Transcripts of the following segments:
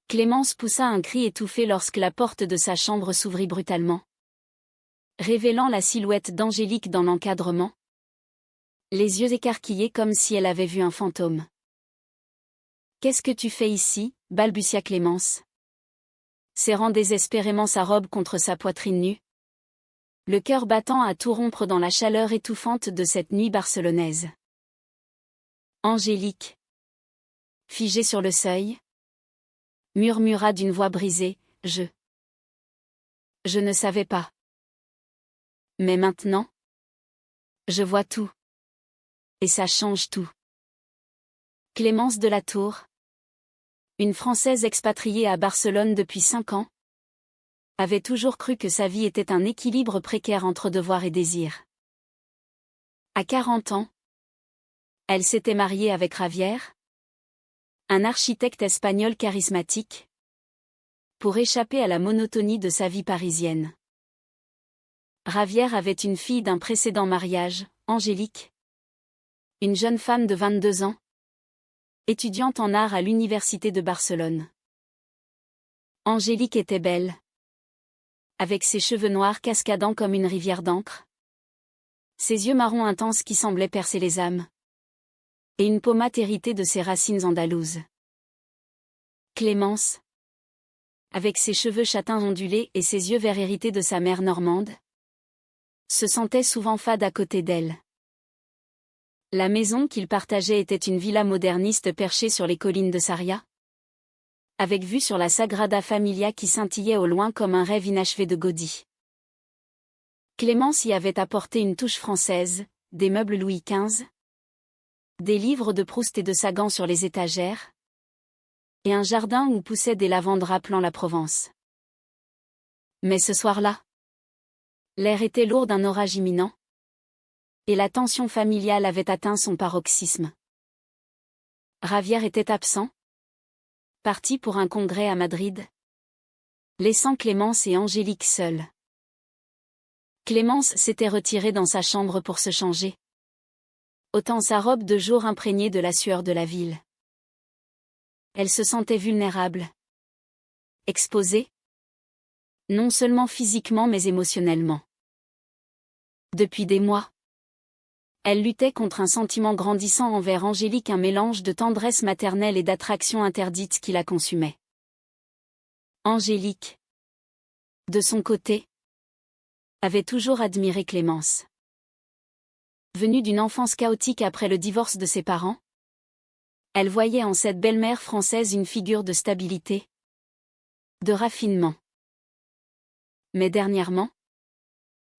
Clémence poussa un cri étouffé lorsque la porte de sa chambre s'ouvrit brutalement, révélant la silhouette d'Angélique dans l'encadrement, les yeux écarquillés comme si elle avait vu un fantôme. « Qu'est-ce que tu fais ici ?» balbutia Clémence, serrant désespérément sa robe contre sa poitrine nue, le cœur battant à tout rompre dans la chaleur étouffante de cette nuit barcelonaise. Angélique, figée sur le seuil, murmura d'une voix brisée, « Je ne savais pas. Mais maintenant, je vois tout. Et ça change tout. » Clémence de la Tour, une Française expatriée à Barcelone depuis 5 ans, avait toujours cru que sa vie était un équilibre précaire entre devoir et désir. À 40 ans, elle s'était mariée avec Javier, un architecte espagnol charismatique, pour échapper à la monotonie de sa vie parisienne. Javier avait une fille d'un précédent mariage, Angélique, une jeune femme de 22 ans, étudiante en art à l'université de Barcelone. Angélique était belle, avec ses cheveux noirs cascadant comme une rivière d'encre, ses yeux marrons intenses qui semblaient percer les âmes, et une peau mate héritée de ses racines andalouses. Clémence, avec ses cheveux châtains ondulés et ses yeux verts hérités de sa mère normande, se sentait souvent fade à côté d'elle. La maison qu'ils partageaient était une villa moderniste perchée sur les collines de Sarria, avec vue sur la Sagrada Familia qui scintillait au loin comme un rêve inachevé de Gaudí. Clémence y avait apporté une touche française, des meubles Louis XV, des livres de Proust et de Sagan sur les étagères, et un jardin où poussaient des lavandes rappelant la Provence. Mais ce soir-là, l'air était lourd d'un orage imminent, et la tension familiale avait atteint son paroxysme. Javier était absent, parti pour un congrès à Madrid, laissant Clémence et Angélique seules. Clémence s'était retirée dans sa chambre pour se changer, ôtant sa robe de jour imprégnée de la sueur de la ville. Elle se sentait vulnérable, exposée, non seulement physiquement mais émotionnellement. Depuis des mois, elle luttait contre un sentiment grandissant envers Angélique, un mélange de tendresse maternelle et d'attraction interdite qui la consumait. Angélique, de son côté, avait toujours admiré Clémence. Venue d'une enfance chaotique après le divorce de ses parents, elle voyait en cette belle-mère française une figure de stabilité, de raffinement. Mais dernièrement,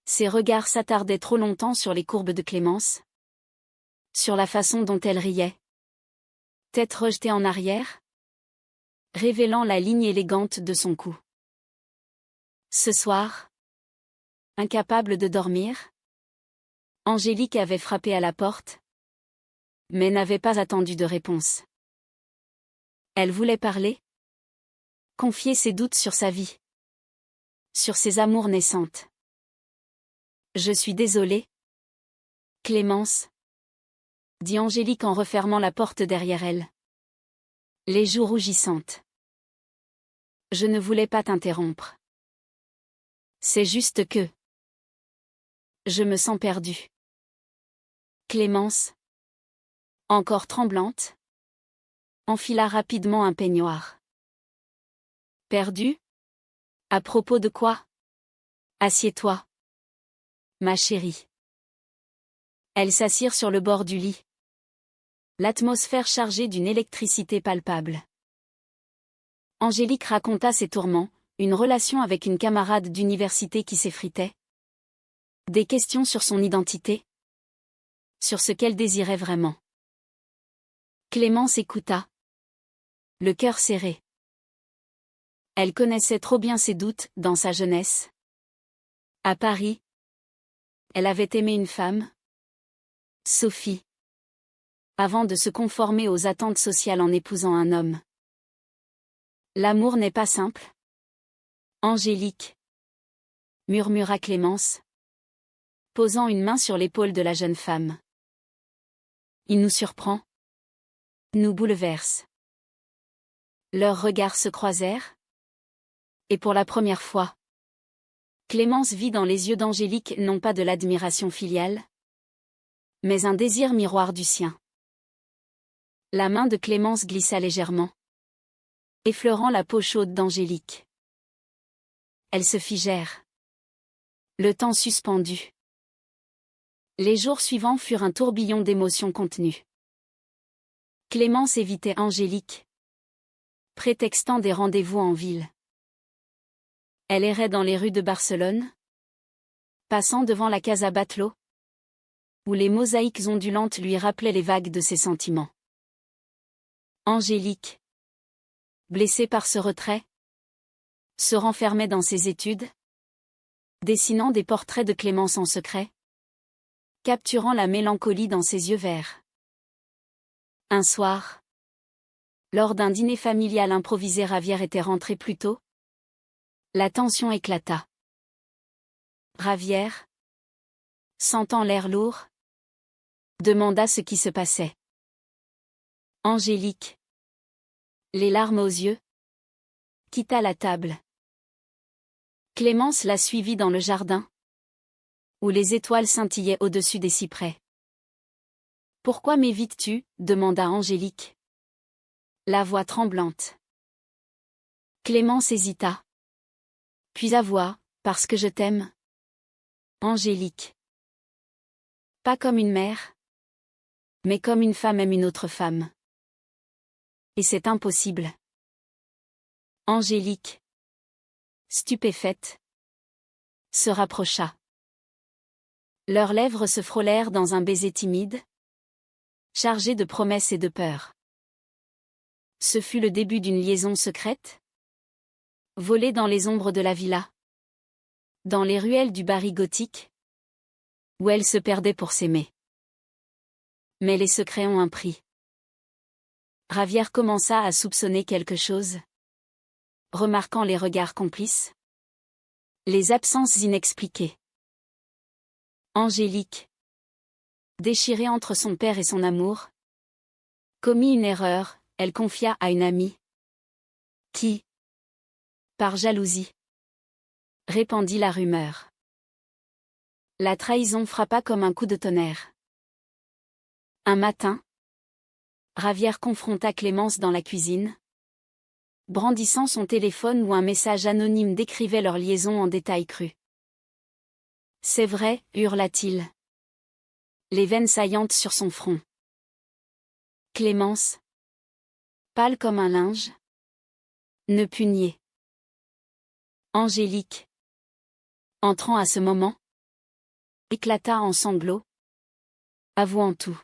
ses regards s'attardaient trop longtemps sur les courbes de Clémence, sur la façon dont elle riait, tête rejetée en arrière, révélant la ligne élégante de son cou. Ce soir, incapable de dormir, Angélique avait frappé à la porte, mais n'avait pas attendu de réponse. Elle voulait parler, confier ses doutes sur sa vie, sur ses amours naissantes. « Je suis désolée, Clémence, » dit Angélique en refermant la porte derrière elle, les joues rougissantes. « Je ne voulais pas t'interrompre. C'est juste que je me sens perdue. » Clémence, encore tremblante, enfila rapidement un peignoir. « Perdue ? À propos de quoi ? Assieds-toi, ma chérie. » Elles s'assirent sur le bord du lit, l'atmosphère chargée d'une électricité palpable. Angélique raconta ses tourments, une relation avec une camarade d'université qui s'effritait, des questions sur son identité, sur ce qu'elle désirait vraiment. Clémence écouta, le cœur serré. Elle connaissait trop bien ses doutes dans sa jeunesse. À Paris, elle avait aimé une femme, Sophie, avant de se conformer aux attentes sociales en épousant un homme. L'amour n'est pas simple, Angélique, murmura Clémence, posant une main sur l'épaule de la jeune femme. Il nous surprend, nous bouleverse. Leurs regards se croisèrent. Et pour la première fois, Clémence vit dans les yeux d'Angélique non pas de l'admiration filiale, mais un désir miroir du sien. La main de Clémence glissa légèrement, effleurant la peau chaude d'Angélique. Elles se figèrent. Le temps suspendu. Les jours suivants furent un tourbillon d'émotions contenues. Clémence évitait Angélique, prétextant des rendez-vous en ville. Elle errait dans les rues de Barcelone, passant devant la Casa Batlló, où les mosaïques ondulantes lui rappelaient les vagues de ses sentiments. Angélique, blessée par ce retrait, se renfermait dans ses études, dessinant des portraits de Clémence en secret, capturant la mélancolie dans ses yeux verts. Un soir, lors d'un dîner familial improvisé, Javier était rentré plus tôt. La tension éclata. Javier, sentant l'air lourd, demanda ce qui se passait. Angélique, les larmes aux yeux, quitta la table. Clémence la suivit dans le jardin, où les étoiles scintillaient au-dessus des cyprès. « Pourquoi m'évites-tu » demanda Angélique, la voix tremblante. Clémence hésita. Puis avoua, « Parce que je t'aime. » Angélique. Pas comme une mère, mais comme une femme aime une autre femme. Et c'est impossible. Angélique, stupéfaite, se rapprocha. Leurs lèvres se frôlèrent dans un baiser timide, chargé de promesses et de peur. Ce fut le début d'une liaison secrète, volée dans les ombres de la villa, dans les ruelles du Barry gothique, où elles se perdaient pour s'aimer. Mais les secrets ont un prix. Javier commença à soupçonner quelque chose, remarquant les regards complices, les absences inexpliquées. Angélique, déchirée entre son père et son amour, commit une erreur, elle confia à une amie, qui, par jalousie, répandit la rumeur. La trahison frappa comme un coup de tonnerre. Un matin, Javier confronta Clémence dans la cuisine, brandissant son téléphone où un message anonyme décrivait leur liaison en détails crus. « C'est vrai » hurla-t-il, les veines saillantes sur son front. Clémence, pâle comme un linge, ne put nier. Angélique, entrant à ce moment, éclata en sanglots, avouant tout.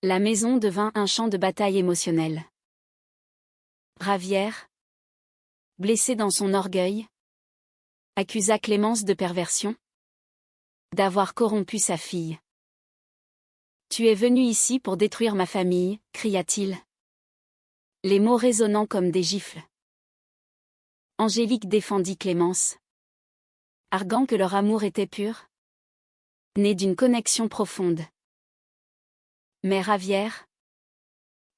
La maison devint un champ de bataille émotionnel. Javier, blessé dans son orgueil, accusa Clémence de perversion, d'avoir corrompu sa fille. « Tu es venu ici pour détruire ma famille » cria-t-il, les mots résonnant comme des gifles. Angélique défendit Clémence, arguant que leur amour était pur, né d'une connexion profonde. Mais Javier,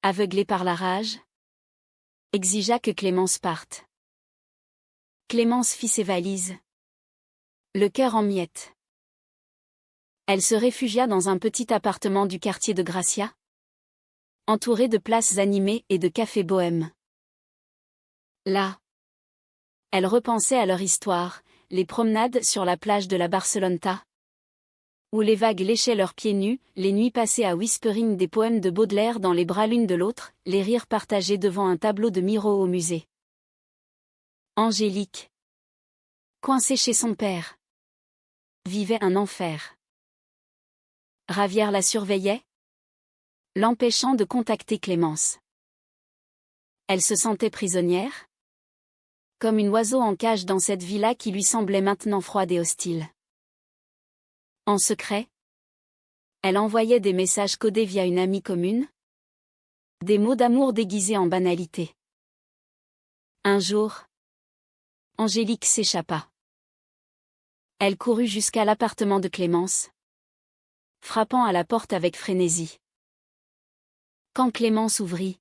aveuglé par la rage, exigea que Clémence parte. Clémence fit ses valises, le cœur en miettes. Elle se réfugia dans un petit appartement du quartier de Gracia, entouré de places animées et de cafés bohèmes. Là, elle repensait à leur histoire, les promenades sur la plage de la Barceloneta, où les vagues léchaient leurs pieds nus, les nuits passées à whispering des poèmes de Baudelaire dans les bras l'une de l'autre, les rires partagés devant un tableau de Miro au musée. Angélique, coincée chez son père, vivait un enfer. Javier la surveillait, l'empêchant de contacter Clémence. Elle se sentait prisonnière, comme une oiseau en cage dans cette villa qui lui semblait maintenant froide et hostile. En secret, elle envoyait des messages codés via une amie commune, des mots d'amour déguisés en banalité. Un jour, Angélique s'échappa. Elle courut jusqu'à l'appartement de Clémence, frappant à la porte avec frénésie. Quand Clémence ouvrit,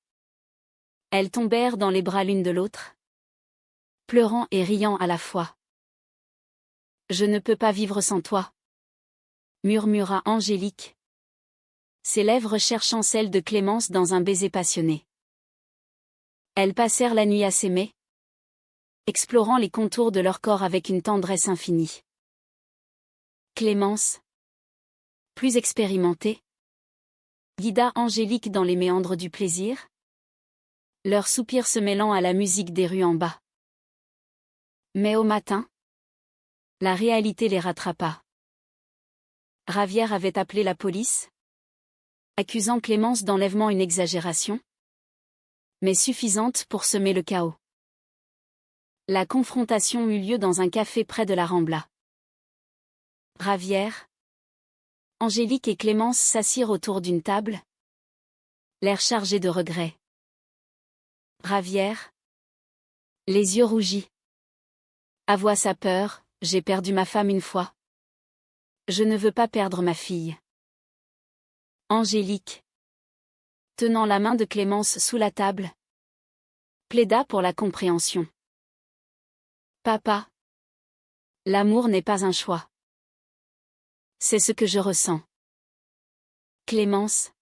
Elles tombèrent dans les bras l'une de l'autre, pleurant et riant à la fois. Je ne peux pas vivre sans toi, murmura Angélique, ses lèvres cherchant celles de Clémence dans un baiser passionné. Elles passèrent la nuit à s'aimer, explorant les contours de leur corps avec une tendresse infinie. Clémence, plus expérimentée, guida Angélique dans les méandres du plaisir, leurs soupirs se mêlant à la musique des rues en bas. Mais au matin, la réalité les rattrapa. Ravière avait appelé la police, accusant Clémence d'enlèvement, une exagération, mais suffisante pour semer le chaos. La confrontation eut lieu dans un café près de la Rambla. Ravière, Angélique et Clémence s'assirent autour d'une table, l'air chargé de regrets. Ravière, les yeux rougis, avoua sa peur: j'ai perdu ma femme une fois. Je ne veux pas perdre ma fille. Angélique, tenant la main de Clémence sous la table, plaida pour la compréhension. Papa, l'amour n'est pas un choix. C'est ce que je ressens. Clémence,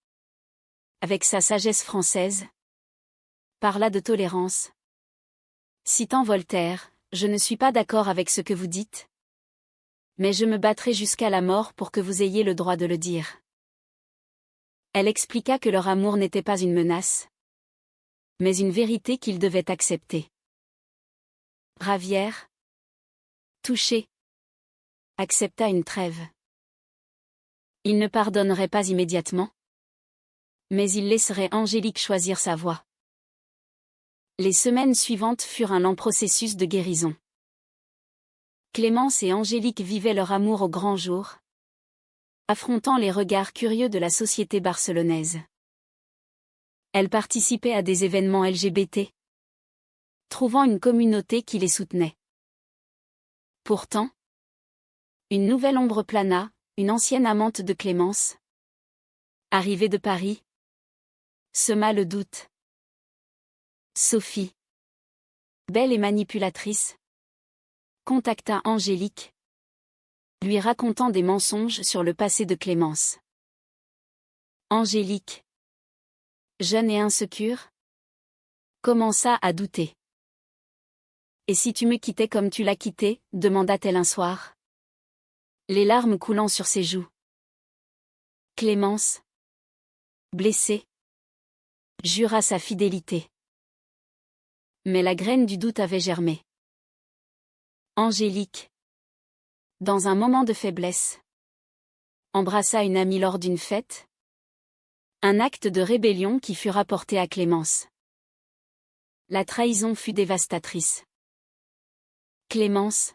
avec sa sagesse française, parla de tolérance. Citant Voltaire: je ne suis pas d'accord avec ce que vous dites, mais je me battrai jusqu'à la mort pour que vous ayez le droit de le dire. Elle expliqua que leur amour n'était pas une menace, mais une vérité qu'ils devaient accepter. Ravière, touché, accepta une trêve. Il ne pardonnerait pas immédiatement, mais il laisserait Angélique choisir sa voie. Les semaines suivantes furent un lent processus de guérison. Clémence et Angélique vivaient leur amour au grand jour, affrontant les regards curieux de la société barcelonaise. Elles participaient à des événements LGBT, trouvant une communauté qui les soutenait. Pourtant, une nouvelle ombre plana, une ancienne amante de Clémence, arrivée de Paris, sema le doute. Sophie, belle et manipulatrice, contacta Angélique, lui racontant des mensonges sur le passé de Clémence. Angélique, jeune et insécure, commença à douter. Et si tu me quittais comme tu l'as quitté, demanda-t-elle un soir, les larmes coulant sur ses joues. Clémence, blessée, jura sa fidélité. Mais la graine du doute avait germé. Angélique, dans un moment de faiblesse, embrassa une amie lors d'une fête, un acte de rébellion qui fut rapporté à Clémence. La trahison fut dévastatrice. Clémence,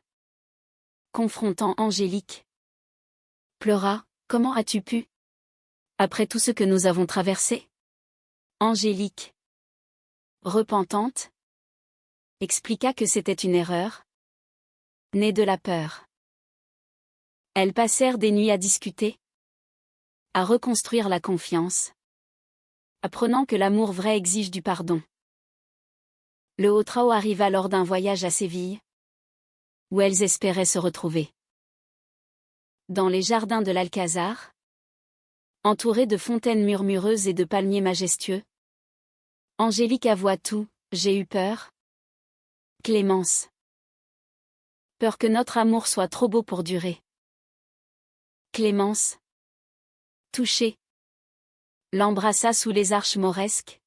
confrontant Angélique, pleura: comment as-tu pu? Après tout ce que nous avons traversé? Angélique, repentante, expliqua que c'était une erreur, née de la peur. Elles passèrent des nuits à discuter, à reconstruire la confiance, apprenant que l'amour vrai exige du pardon. Le haut trao arriva lors d'un voyage à Séville, où elles espéraient se retrouver. Dans les jardins de l'Alcazar, entourés de fontaines murmureuses et de palmiers majestueux, Angélique avoua tout: j'ai eu peur. Clémence, peur que notre amour soit trop beau pour durer. Clémence, touchée, l'embrassa sous les arches mauresques,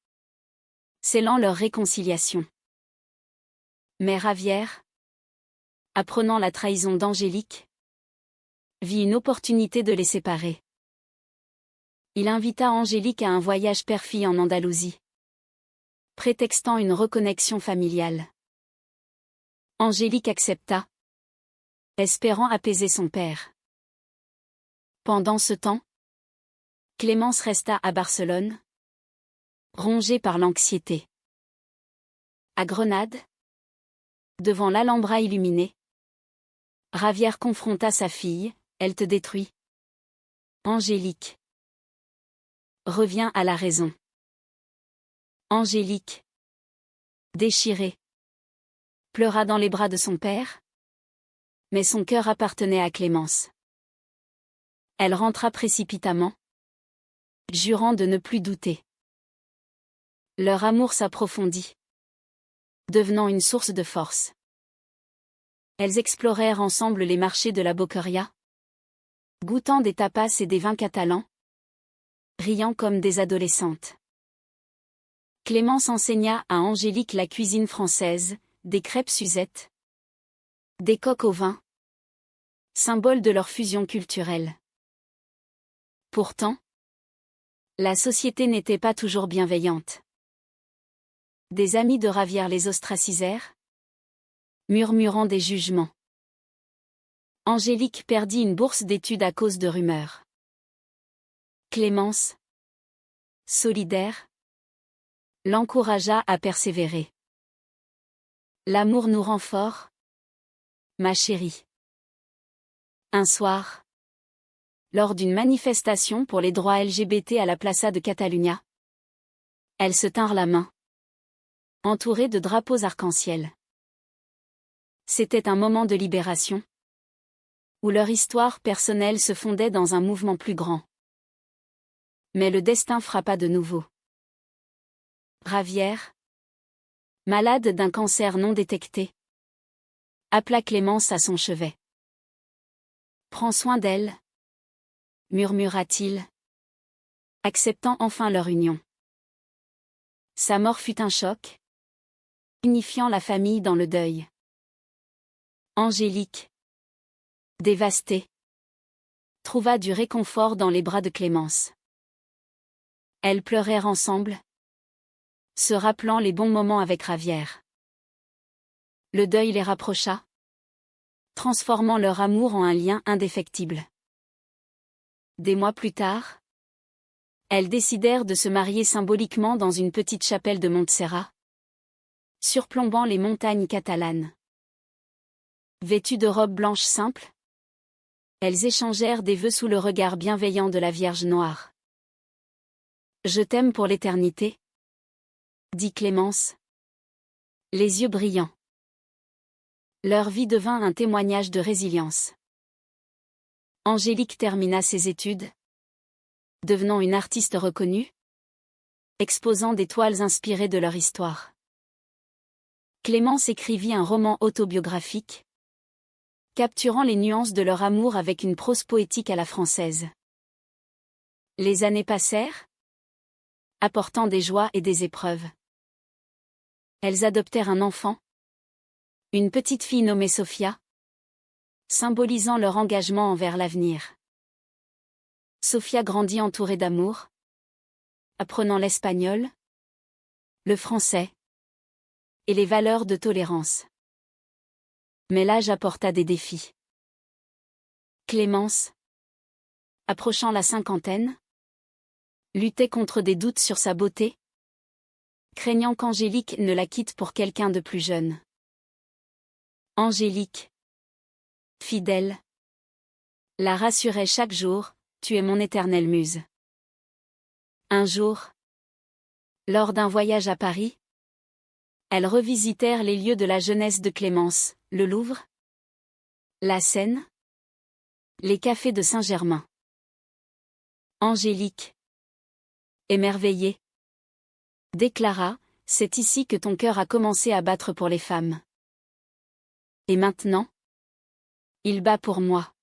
scellant leur réconciliation. Mais Ravière, apprenant la trahison d'Angélique, vit une opportunité de les séparer. Il invita Angélique à un voyage père-fille en Andalousie, prétextant une reconnexion familiale. Angélique accepta, espérant apaiser son père. Pendant ce temps, Clémence resta à Barcelone, rongée par l'anxiété. À Grenade, devant l'Alhambra illuminée, Ravière confronta sa fille: elle te détruit. Angélique, reviens à la raison. Angélique, Déchirée, pleura dans les bras de son père. Mais son cœur appartenait à Clémence. Elle rentra précipitamment, jurant de ne plus douter. Leur amour s'approfondit, devenant une source de force. Elles explorèrent ensemble les marchés de la Boqueria, goûtant des tapas et des vins catalans, riant comme des adolescentes. Clémence enseigna à Angélique la cuisine française, des crêpes Suzette, des coques au vin, symbole de leur fusion culturelle. Pourtant, la société n'était pas toujours bienveillante. Des amis de Ravière les ostracisèrent, murmurant des jugements. Angélique perdit une bourse d'études à cause de rumeurs. Clémence, solidaire, l'encouragea à persévérer. L'amour nous rend forts, ma chérie. Un soir, lors d'une manifestation pour les droits LGBT à la Plaça de Catalunya, elles se tinrent la main, entourées de drapeaux arc-en-ciel. C'était un moment de libération, où leur histoire personnelle se fondait dans un mouvement plus grand. Mais le destin frappa de nouveau. Ravière, malade d'un cancer non détecté, appela Clémence à son chevet. « Prends soin d'elle », murmura-t-il, acceptant enfin leur union. Sa mort fut un choc, unifiant la famille dans le deuil. Angélique, dévastée, trouva du réconfort dans les bras de Clémence. Elles pleurèrent ensemble, se rappelant les bons moments avec Ravière. Le deuil les rapprocha, transformant leur amour en un lien indéfectible. Des mois plus tard, elles décidèrent de se marier symboliquement dans une petite chapelle de Montserrat, surplombant les montagnes catalanes. Vêtues de robes blanches simples, elles échangèrent des vœux sous le regard bienveillant de la Vierge noire. « Je t'aime pour l'éternité », dit Clémence, les yeux brillants. Leur vie devint un témoignage de résilience. Angélique termina ses études, devenant une artiste reconnue, exposant des toiles inspirées de leur histoire. Clémence écrivit un roman autobiographique, capturant les nuances de leur amour avec une prose poétique à la française. Les années passèrent, apportant des joies et des épreuves. Elles adoptèrent un enfant, une petite fille nommée Sophia, symbolisant leur engagement envers l'avenir. Sophia grandit entourée d'amour, apprenant l'espagnol, le français et les valeurs de tolérance. Mais l'âge apporta des défis. Clémence, approchant la cinquantaine, luttait contre des doutes sur sa beauté, craignant qu'Angélique ne la quitte pour quelqu'un de plus jeune. Angélique, fidèle, la rassurait chaque jour, « Tu es mon éternelle muse ». Un jour, lors d'un voyage à Paris, elles revisitèrent les lieux de la jeunesse de Clémence, le Louvre, la Seine, les cafés de Saint-Germain. Angélique, émerveillée, déclara, « C'est ici que ton cœur a commencé à battre pour les femmes. Et maintenant, il bat pour moi. »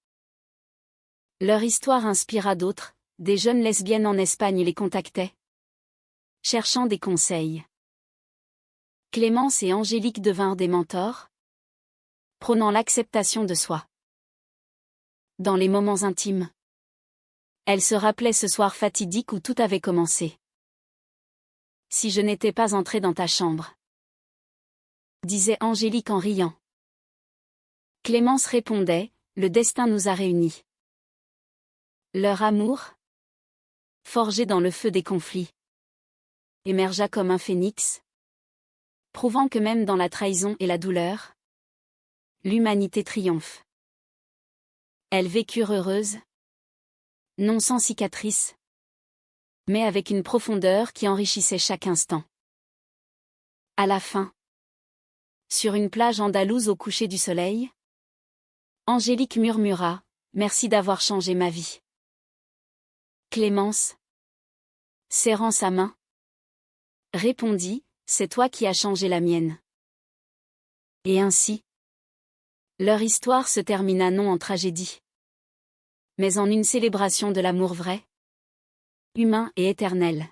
Leur histoire inspira d'autres, des jeunes lesbiennes en Espagne les contactaient, cherchant des conseils. Clémence et Angélique devinrent des mentors, prônant l'acceptation de soi. Dans les moments intimes, elles se rappelaient ce soir fatidique où tout avait commencé. « Si je n'étais pas entrée dans ta chambre », disait Angélique en riant. Clémence répondait, « Le destin nous a réunis. » Leur amour, forgé dans le feu des conflits, émergea comme un phénix, prouvant que même dans la trahison et la douleur, l'humanité triomphe. Elles vécurent heureuses, non sans cicatrices, mais avec une profondeur qui enrichissait chaque instant. À la fin, Sur une plage andalouse au coucher du soleil, Angélique murmura, « Merci d'avoir changé ma vie. » Clémence, serrant sa main, répondit, « C'est toi qui as changé la mienne. » Et ainsi, leur histoire se termina non en tragédie, mais en une célébration de l'amour vrai, humain et éternel.